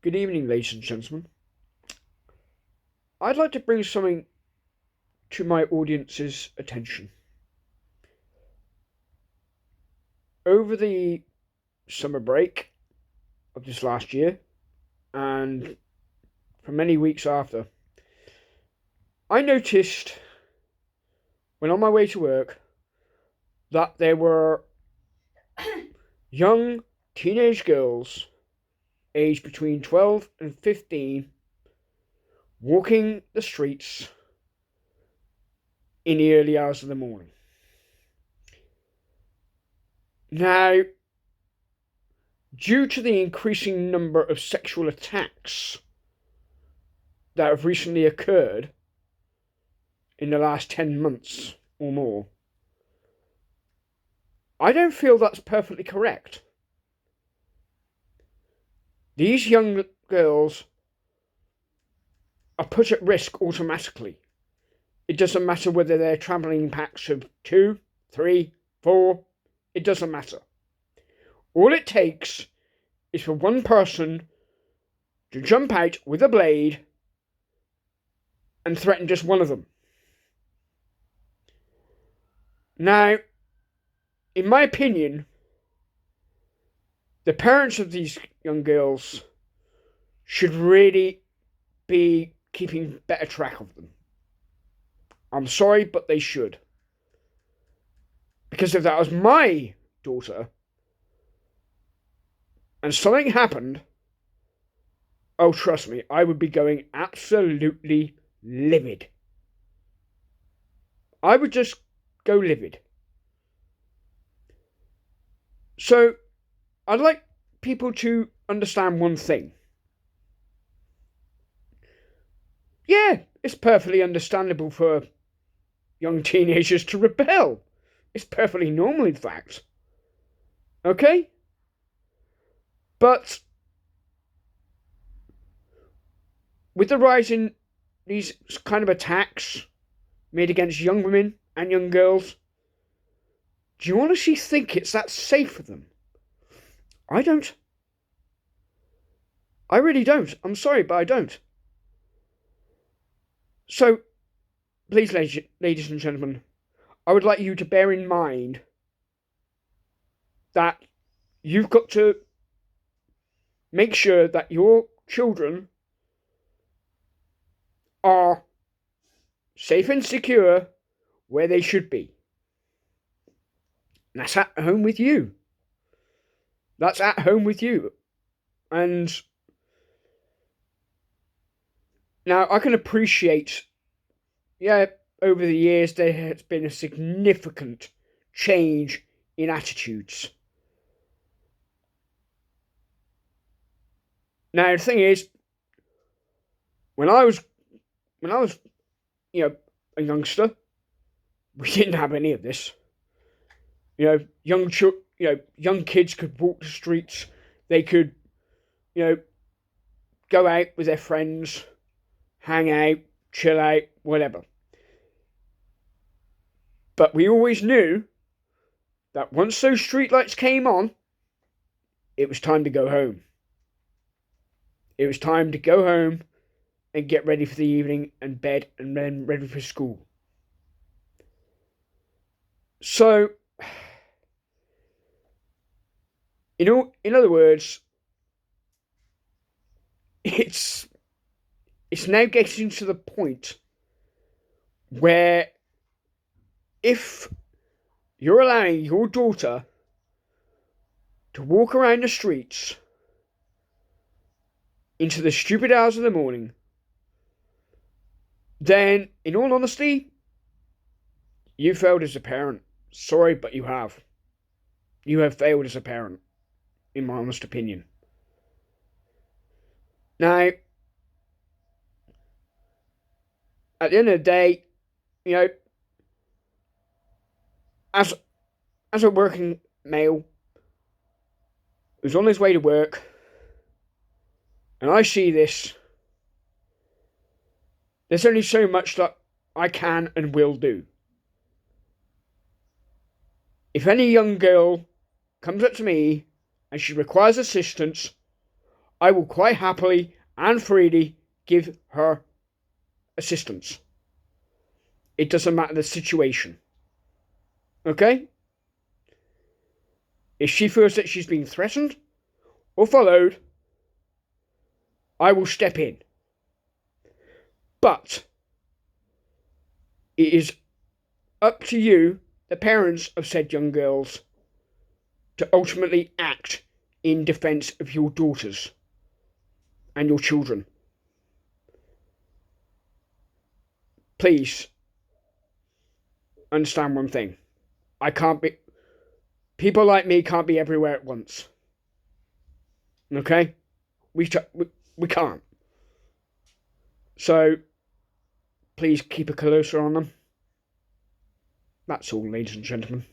Good evening, ladies and gentlemen. I'd like to bring something to my audience's attention. Over the summer break of this last year, and for many weeks after, I noticed when on my way to work that there were young teenage girls aged between 12 and 15 walking the streets in the early hours of the morning. Now, due to the increasing number of sexual attacks that have recently occurred in the last 10 months or more, I don't feel that's perfectly correct. These young girls are put at risk automatically. It doesn't matter whether they're travelling in packs of 2, 3, 4, it doesn't matter. All it takes is for one person to jump out with a blade and threaten just one of them. Now, in my opinion, the parents of these young girls should really be keeping better track of them. I'm sorry, but they should. Because if that was my daughter and something happened, oh, trust me, I would be going absolutely livid. I would just go livid. So, I'd like people to understand one thing. Yeah, it's perfectly understandable for young teenagers to rebel. It's perfectly normal, in fact. Okay? But with the rise in these kind of attacks made against young women and young girls, do you honestly think it's that safe for them? I don't. I really don't. I'm sorry, but I don't. So, please, ladies and gentlemen, I would like you to bear in mind that you've got to make sure that your children are safe and secure where they should be. And that's at home with you. That's at home with you. And now I can appreciate, over the years there has been a significant change in attitudes. Now the thing is, when I was a youngster, we didn't have any of this. Young kids could walk the streets. They could, go out with their friends, hang out, chill out, whatever. But we always knew that once those streetlights came on, it was time to go home. It was time to go home and get ready for the evening and bed and then ready for school. So, in other words, it's now getting to the point where if you're allowing your daughter to walk around the streets into the stupid hours of the morning, then, in all honesty, you failed as a parent. Sorry, but you have. You have failed as a parent, in my honest opinion. Now, at the end of the day, as a working male who's on his way to work, and I see this, there's only so much that I can and will do. If any young girl comes up to me and she requires assistance, I will quite happily and freely give her assistance. It doesn't matter the situation. Okay? If she feels that she's being threatened or followed, I will step in. But it is up to you, the parents of said young girls, to ultimately act in defence of your daughters and your children. Please understand one thing. People like me can't be everywhere at once. Okay? We can't. So, please keep a closer on them. That's all, ladies and gentlemen.